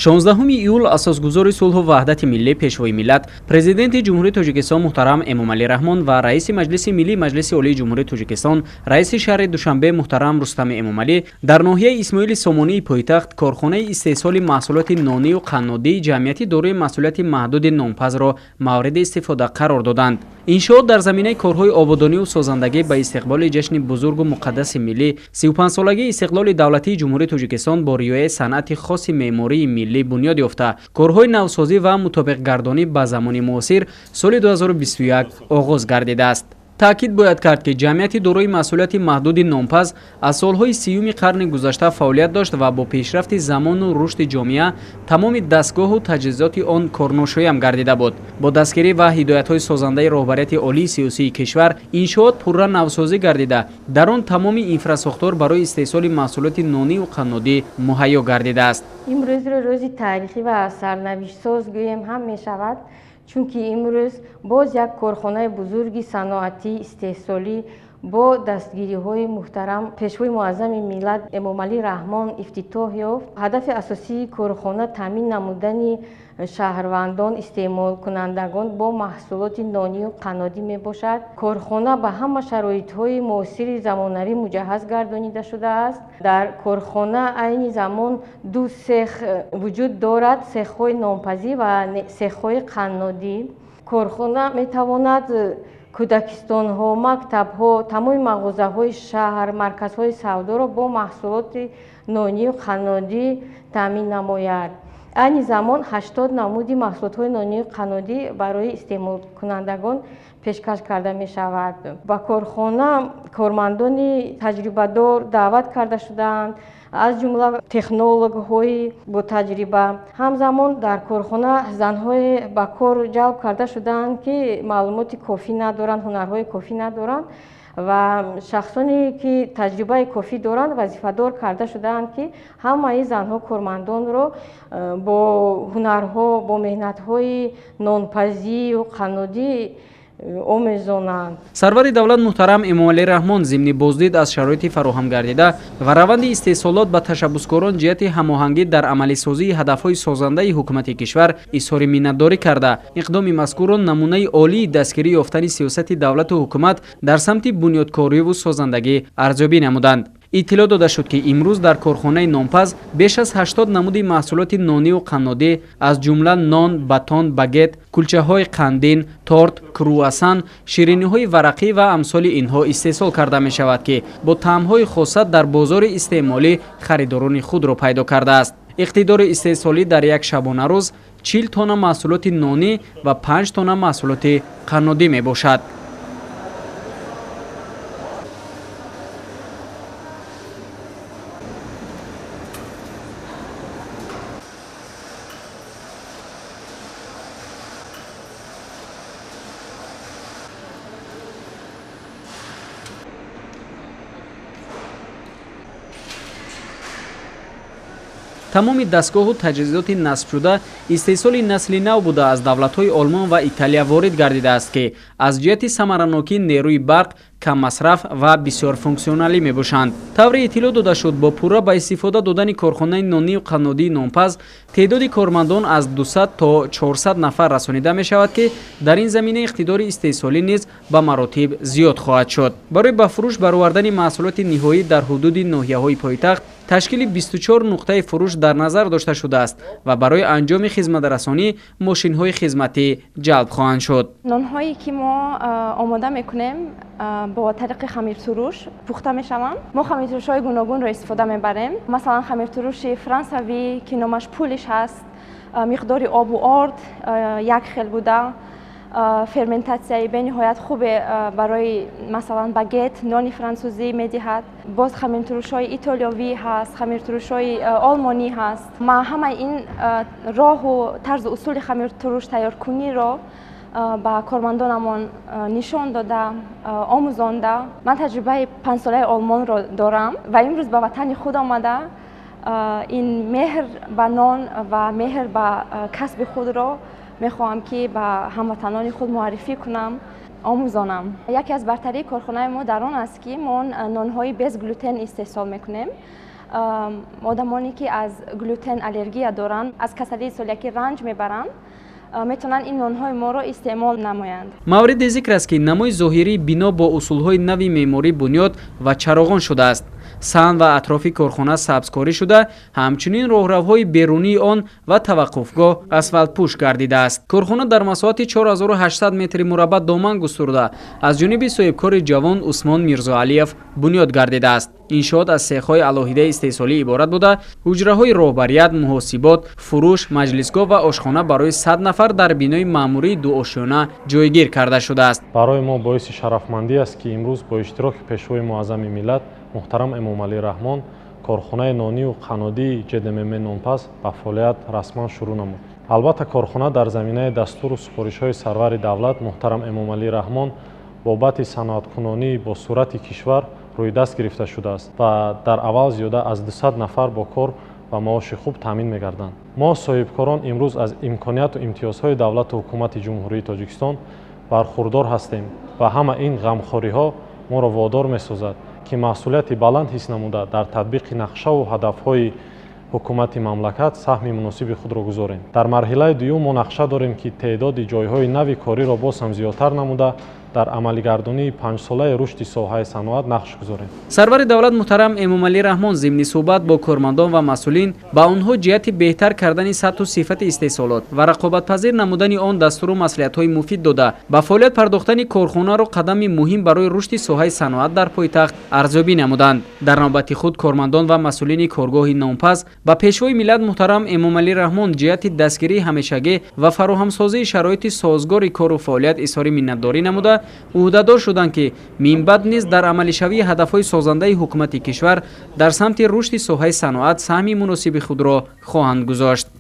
16 июл асосгузори сулҳу ваҳдати миллӣ пешвои миллат президенти ҷумҳурии Тоҷикистон муҳтарам Эмомалӣ Раҳмон ва раиси маҷлиси миллии маҷлиси олии ҷумҳурии Тоҷикистон раиси шаҳри Душанбе муҳтарам Рустами Эмомалӣ дар ноҳияи Исмоили Сомонии пойтахт корхонаи истеҳсоли маҳсулоти нонию қаннодии ҷамъияти дорои масъулияти маҳдуди нонпазро мавриди истифода қарор доданд. иншоот дар заминаи корҳои ободониву созандагӣ ба истиқболи ҷашни бузургу муқаддаси миллӣ 35-солагии истиқлоли давлатии ҷумҳурии Тоҷикистон бо риояи санъати хоси меъмории миллӣ бунёд ёфта корҳои навсозӣ ва мутобиқгардонӣ ба замони муосир соли 2021 оғоз гардидааст. таъкид бояд кард ки ҷамъияти дорои масъулияти маҳдуди нонпаз аз солҳои 30-юми қарни гузашта фаъолият дошт ва бо пешрафти замону рушди ҷомеа тамоми дастгоҳу таҷҳизоти он корношоям гардида буд. бо дастгирӣ ва ҳидоятҳои созандаи роҳбарияти олии сиёсии кишвар иншоот пурра навсозӣ гардида дар он тамоми инфрасохтор барои истеҳсоли маҳсулоти нонию қаннодӣ муҳайё гардидааст. имрӯзро рӯзи таърихӣ ва сарнавиштсоз гӯем ҳам мешавад, чунки имрӯз боз як корхонаи бузурги саноатӣ истеҳсолӣ бо дастгириҳои муҳтарам пешвои муаззами миллат Эмомалӣ Раҳмон ифтитоҳ ёфт. ҳадафи асосии корхона таъмин намудани шаҳрвандон истеъмолкунандагон бо маҳсулоти нонию қаннодӣ мебошад. корхона ба ҳама шароитҳои муосири замонавӣ муҷаҳҳаз гардонида шудааст. дар корхона айни замон ду сех вуҷуд дорад: сехҳои нонпазӣ ва сехҳои қаннодӣ. корхона метавонад кӯдакистонҳо, мактабҳо, тамоми мағозаҳои шаҳр, марказҳои савдоро бо маҳсулоти нонию қаннодӣ таъмин намояд. айни замон 80 намуди маҳсулотҳои нонию қаннодӣ барои истеъмолкунандагон пешкаш карда мешавад. ба корхона кормандони таҷрибадор даъват карда шудаанд, аз ҷумла технологҳои бо таҷриба. ҳамзамон дар корхона занҳое ба кор ҷалб карда шудаанд, ки маълумоти кофӣ надоранд, ҳунарҳои кофӣ надоранд ва шахсоне ки таҷрибаи кофӣ доранд вазифадор карда шудаанд, ки ҳамаи занҳо кормандонро бо ҳунарҳо, бо меҳнатҳои нонпазию қаннодӣ омезонанд. сарвари давлат муҳтарам Эмомалӣ Раҳмон зимни боздид аз шароити фароҳам гардида ва раванди истеҳсолот ба ташаббускорон ҷиҳати ҳамоҳангӣ дар амалисозии ҳадафҳои созандаи ҳукумати кишвар изҳори миннатдорӣ карда иқдоми мазкурро намунаи олии дастгирӣ ёфтани сиёсати давлату ҳукумат дар самти бунёдкориву созандагӣ арзёбӣ намуданд. иттилоъ дода шуд, ки имрӯз дар корхонаи нонпаз беш аз 80 намуди маҳсулоти нонию қаннодӣ аз ҷумла нон, батон, багет, кулчаҳои қандин, торт, круасан, шириниҳои варақӣ ва амсоли инҳо истеҳсол карда мешавад, ки бо таъмҳои хоса дар бозори истеъмолӣ харидорони худро пайдо кардааст. иқтидори истеҳсолӣ дар як шабонарӯз 40 тонна маҳсулоти нонӣ ва 5 тонна маҳсулоти қаннодӣ мебошад. тамоми дастгоҳу таҷҳизоти насбшуда истеҳсоли насли нав буда аз давлатҳои Олмон ва Италия ворид гардидааст, ки аз ҷиҳати самаранокӣ нерӯи барқ, каммасраф ва бисёрфунксионалӣ мебошанд. тавре иттилоъ дода шуд, бо пурра ба истифода додани корхонаи нонию қаннодии нонпаз теъдоди кормандон аз 200 то 400 нафар расонида мешавад, ки дар ин замина иқтидори истеҳсолӣ низ ба маротиб зиёд хоҳад шуд. барои ба фурӯш баровардани маҳсулоти ниҳоӣ дар ҳудуди ноҳияҳои пойтахт ташкили 24 нуқтаи фурӯш дар назар дошта шудааст ва барои анҷоми хизматрасонӣ мошинҳои хизматӣ ҷалб хоҳанд шуд. нонҳое ки мо омода мекунем бо тариқи хамиртуруш пухта мешаванд. мо хамиртурушҳои гуногунро истифода мебарем. масалан хамиртуруши франсавӣ ки номаш пулиш ҳаст, миқдори обу орд як хел буда, ферментатсияи бениҳоят хубе барои масалан багет, нони франсузӣ медиҳад. боз хамиртурушҳои итолиёвӣ ҳаст, хамиртурушҳои олмонӣ ҳаст. ман ҳамаи ин роҳу тарзу усули хамиртуруш тайёркуниро ба кормандонамон нишон дода, омӯзонда. ман таҷрибаи 5-солаи Олмонро дорам ва имрӯз ба ватани худ омада ин меҳр ба нон ва меҳр ба касби худро мехоҳам ки ба ҳамватанони худ муаррифӣ кунам, омӯзонам. яке аз бартарии корхонаи мо дар он аст, ки мо нонҳои без глютен истеҳсол мекунем. одамоне ки аз глютен аллергия доранд, аз касалии целиакӣ ранҷ мебаранд, метавонанд ин нонҳои моро истеъмол намоянд. мавриди зикр аст ки намои зоҳирӣ бино бо усулҳои нави меъморӣ бунёд ва чароғон шудааст. саҳн ва атрофи корхона сабзкорӣ шуда, ҳамчунин роҳравҳои берунии он ва таваққуфгоҳ асфалтпӯш гардидааст. корхона дар масоҳати 4800 метри мураббаъ доман густурда аз ҷониби соҳибкори ҷавон Усмон Мирзоалиев бунёд гардидааст. иншоот аз сехҳои алоҳидаи истеҳсолӣ иборат буда, ҳуҷраҳои роҳбарият, муҳосибот, фурӯш, маҷлисгоҳ ва ошхона барои 100 нафар дар бинои маъмурии дуошёна ҷойгир карда шудааст. барои мо боиси шарафмандӣ аст ки имрӯз бо иштироки пешвои муаззами миллат муҳтарам Эмомалӣ Раҳмон корхонаи нонию қаннодии ҷедмм Нонпас ба фаъолият расман шурӯъ намуд. албатта корхона дар заминаи дастуру супоришҳои сарвари давлат муҳтарам Эмомалӣ Раҳмон бобати саноаткунонӣ бо суръати кишвар рӯйдаст гирифта шудааст ва дар аввал зиёда аз 200 нафар бо кор ва маоши хуб таъмин мегарданд. мо соҳибкорон имрӯз аз имконияту имтиёзҳои давлату ҳукумати ҷумҳурии Тоҷикистон бархурдор ҳастем ва ҳама ин ғамхориҳо моро водор месозад ки масъулияти баланд ҳис намуда дар татбиқи нақшаву ҳадафҳои ҳукумати мамлакат саҳми муносиби худро гузорем. дар марҳилаи дуюм мо нақша дорем ки теъдоди ҷойҳои нави кориро боз ҳам зиёдтар намуда дар амалигардонии 5-солаи рушди соҳаи саноат нақш гузорем. сарвари давлат муҳтарам Эмомалӣ Раҳмон зимни суҳбат бо кормандон ва масъулин ба онҳо ҷиҳати беҳтар кардани сатҳу сифати истеҳсолот ва рақобатпазир намудани он дастуру маслиҳатҳои муфид дода, ба фаъолият пардохтани корхонаро қадами муҳим барои рушди соҳаи саноат дар пойтахт арзёбӣ намуданд. дар навбати худ кормандон ва масъулини коргоҳи Нонпас ба пешвои миллат муҳтарам Эмомалӣ Раҳмон ҷиҳати дастгирии ҳамешагӣ ва фароҳамсозии шароити созгори кору фаъолият изҳори миннатдорӣ намуда, ӯҳдадор шуданд ки минбаъд низ дар амалишавии ҳадафҳои созандаи ҳукумати кишвар дар самти рушди соҳаи саноат саҳми муносиби худро хоҳанд гузошт.